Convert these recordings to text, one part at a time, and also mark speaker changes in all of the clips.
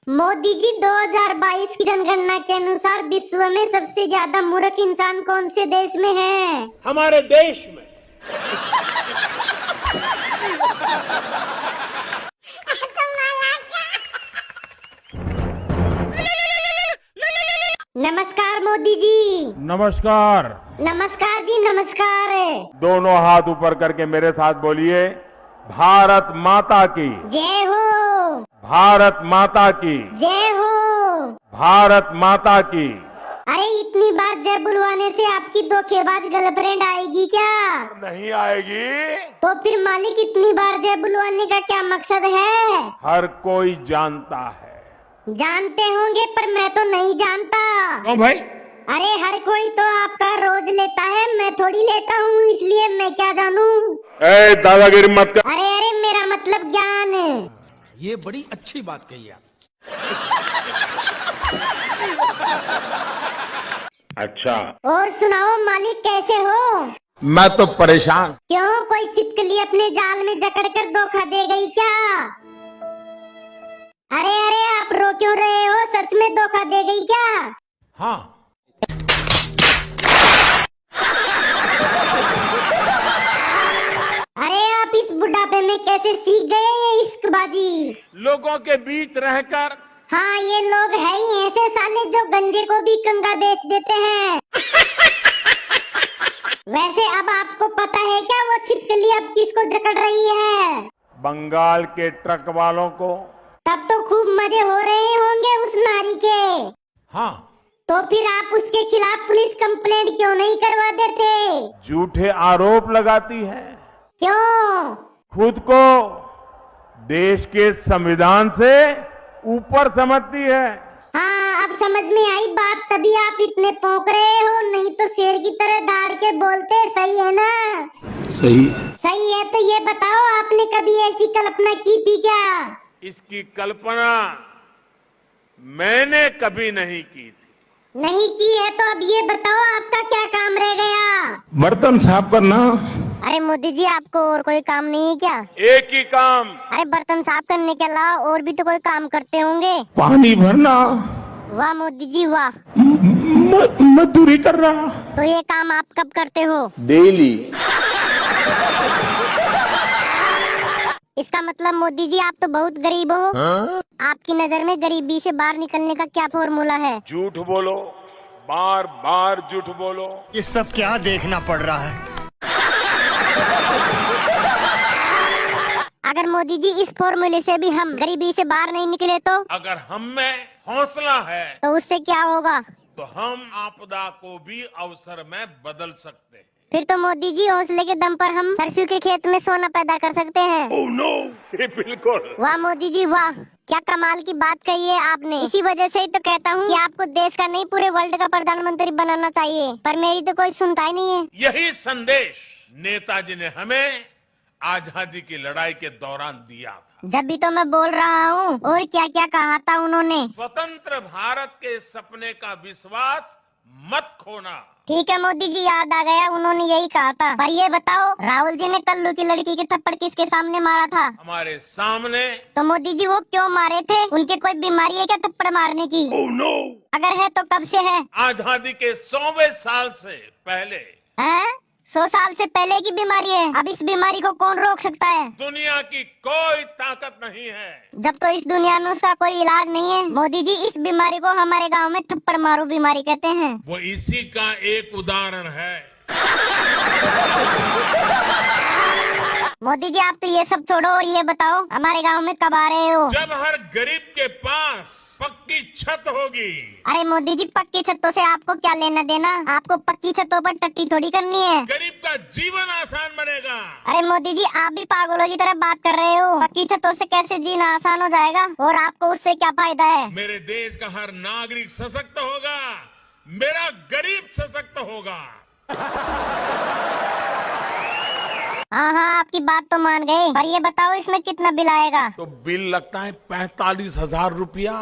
Speaker 1: मोदी जी 2022 की जनगणना के अनुसार विश्व में सबसे ज्यादा मूर्ख इंसान कौन से देश में है?
Speaker 2: हमारे देश में।
Speaker 1: नमस्कार मोदी जी।
Speaker 2: नमस्कार।
Speaker 1: नमस्कार जी नमस्कार।
Speaker 2: दोनों हाथ ऊपर करके मेरे साथ बोलिए, भारत माता की
Speaker 1: जय हो।
Speaker 2: भारत माता की
Speaker 1: जय हो।
Speaker 2: भारत माता की।
Speaker 1: अरे इतनी बार जय बुलवाने से आपकी धोखेबाज गर्लफ्रेंड आएगी क्या?
Speaker 2: नहीं आएगी।
Speaker 1: तो फिर मालिक इतनी बार जय बुलवाने का क्या मकसद है?
Speaker 2: हर कोई जानता है।
Speaker 1: जानते होंगे पर मैं तो नहीं जानता।
Speaker 2: क्यों भाई?
Speaker 1: अरे हर कोई तो आपका रोज लेता है, मैं थोड़ी लेता हूँ, इसलिए मैं क्या जानूँ।
Speaker 2: ए दादागिरी मत कर।
Speaker 1: अरे अरे मेरा मतलब ज्ञान।
Speaker 3: ये बड़ी अच्छी बात कही आप।
Speaker 2: अच्छा।
Speaker 1: और सुनाओ मालिक कैसे हो?
Speaker 2: मैं तो परेशान।
Speaker 1: क्यों, कोई छिपकली अपने जाल में जकड़ कर धोखा दे गई क्या? अरे अरे आप रो क्यों रहे हो, सच में धोखा दे गई क्या?
Speaker 3: हाँ।
Speaker 1: अरे आप इस बुढ़ापे में कैसे सीख गए ये इश्कबाजी?
Speaker 2: लोगों के बीच रहकर।
Speaker 1: हाँ ये लोग है ही ऐसे साले जो गंजे को भी कंगा बेच देते हैं। वैसे अब आपको पता है क्या वो छिपकली अब किसको जकड़ रही है?
Speaker 2: बंगाल के ट्रक वालों को।
Speaker 1: तब तो खूब मजे हो रहे होंगे उस नारी के।
Speaker 3: हाँ।
Speaker 1: तो फिर आप उसके खिलाफ पुलिस कंप्लेंट क्यों नहीं करवा देते?
Speaker 2: झूठे आरोप लगाती है।
Speaker 1: क्यों?
Speaker 2: खुद को देश के संविधान से ऊपर समझती है।
Speaker 1: हाँ अब समझ में आई बात, तभी आप इतने भौंक रहे हो, नहीं तो शेर की तरह दाड़ के बोलते। सही है ना?
Speaker 3: सही।
Speaker 1: सही है। तो ये बताओ आपने कभी ऐसी कल्पना की थी क्या?
Speaker 2: इसकी कल्पना मैंने कभी नहीं की थी।
Speaker 1: नहीं की है तो अब ये बताओ आपका क्या काम रह गया?
Speaker 3: बर्तन साफ करना।
Speaker 1: अरे मोदी जी आपको और कोई काम नहीं है क्या?
Speaker 2: एक ही काम।
Speaker 1: अरे बर्तन साफ करने के अलावा और भी तो कोई काम करते होंगे।
Speaker 3: पानी भरना।
Speaker 1: वाह मोदी जी वाह।
Speaker 3: मजदूरी कर रहा।
Speaker 1: तो ये काम आप कब करते हो?
Speaker 2: डेली।
Speaker 1: इसका मतलब मोदी जी आप तो बहुत गरीब हो। आपकी नजर में गरीबी से बाहर निकलने का क्या फॉर्मूला है?
Speaker 2: झूठ बोलो, बार बार झूठ बोलो।
Speaker 4: ये सब क्या देखना पड़ रहा है?
Speaker 1: अगर मोदी जी इस फॉर्मूले से भी हम गरीबी से बाहर नहीं निकले तो?
Speaker 2: अगर हम में हौसला है
Speaker 1: तो उससे क्या होगा?
Speaker 2: तो हम आपदा को भी अवसर में बदल सकते हैं।
Speaker 1: फिर तो मोदी जी हौसले के दम पर हम सरसों के खेत में सोना पैदा कर सकते हैं।
Speaker 2: ओह नो, ये बिल्कुल।
Speaker 1: वाह मोदी जी वाह, क्या कमाल की बात कही है आपने। इसी वजह से ही तो कहता हूँ कि आपको देश का नहीं पूरे वर्ल्ड का प्रधानमंत्री बनाना चाहिए, पर मेरी तो कोई सुनता ही नहीं है।
Speaker 2: यही संदेश नेताजी ने हमें आजादी की लड़ाई के दौरान दिया था।
Speaker 1: जब भी तो मैं बोल रहा हूँ। और क्या क्या कहा था उन्होंने?
Speaker 2: स्वतंत्र भारत के सपने का विश्वास मत खोना।
Speaker 1: ठीक है मोदी जी याद आ गया, उन्होंने यही कहा था। पर ये बताओ राहुल जी ने कल्लू की लड़की के थप्पड़ किसके सामने मारा था?
Speaker 2: हमारे सामने।
Speaker 1: तो मोदी जी वो क्यों मारे थे? उनके कोई बीमारी है क्या थप्पड़ मारने की?
Speaker 2: Oh no.
Speaker 1: अगर है तो कब से है?
Speaker 2: आजादी के 100वें साल से पहले।
Speaker 1: हैं? 100 साल से पहले की बीमारी है? अब इस बीमारी को कौन रोक सकता है?
Speaker 2: दुनिया की कोई ताकत नहीं है।
Speaker 1: जब तो इस दुनिया में उसका कोई इलाज नहीं है। मोदी जी इस बीमारी को हमारे गांव में थप्पड़ मारू बीमारी कहते हैं।
Speaker 2: वो इसी का एक उदाहरण है।
Speaker 1: मोदी जी आप तो ये सब छोड़ो और ये बताओ हमारे गांव में कब आ रहे हो?
Speaker 2: जब हर गरीब के पास पक्की छत होगी।
Speaker 1: अरे मोदी जी पक्की छतों से आपको क्या लेना देना? आपको पक्की छतों पर टट्टी थोड़ी करनी है।
Speaker 2: गरीब का जीवन आसान बनेगा।
Speaker 1: अरे मोदी जी आप भी पागलों की तरह बात कर रहे हो। पक्की छतों से कैसे जीना आसान हो जाएगा और आपको उससे क्या फायदा है?
Speaker 2: मेरे देश का हर नागरिक सशक्त होगा, मेरा गरीब सशक्त होगा।
Speaker 1: हाँ हाँ आपकी बात तो मान गए, पर ये बताओ इसमें कितना बिल आएगा?
Speaker 2: तो बिल लगता है 45,000 रुपया।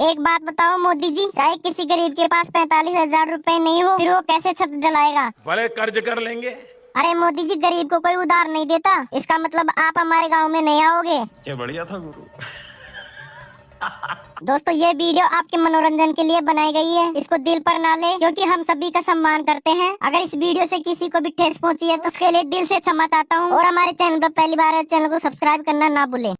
Speaker 1: एक बात बताओ मोदी जी, चाहे किसी गरीब के पास 45,000 रुपए नहीं हो, फिर वो कैसे छत जलाएगा?
Speaker 2: भले कर्ज कर लेंगे।
Speaker 1: अरे मोदी जी गरीब को कोई उधार नहीं देता, इसका मतलब आप हमारे गांव में नहीं आओगे।
Speaker 3: क्या बढ़िया था गुरु।
Speaker 1: दोस्तों ये वीडियो आपके मनोरंजन के लिए बनाई गई है, इसको दिल पर ना ले क्योंकि हम सभी का सम्मान करते हैं। अगर इस वीडियो से किसी को भी ठेस पहुंची है तो उसके लिए दिल से क्षमा चाहता हूँ और हमारे चैनल पर पहली बार है, चैनल को सब्सक्राइब करना ना भूले।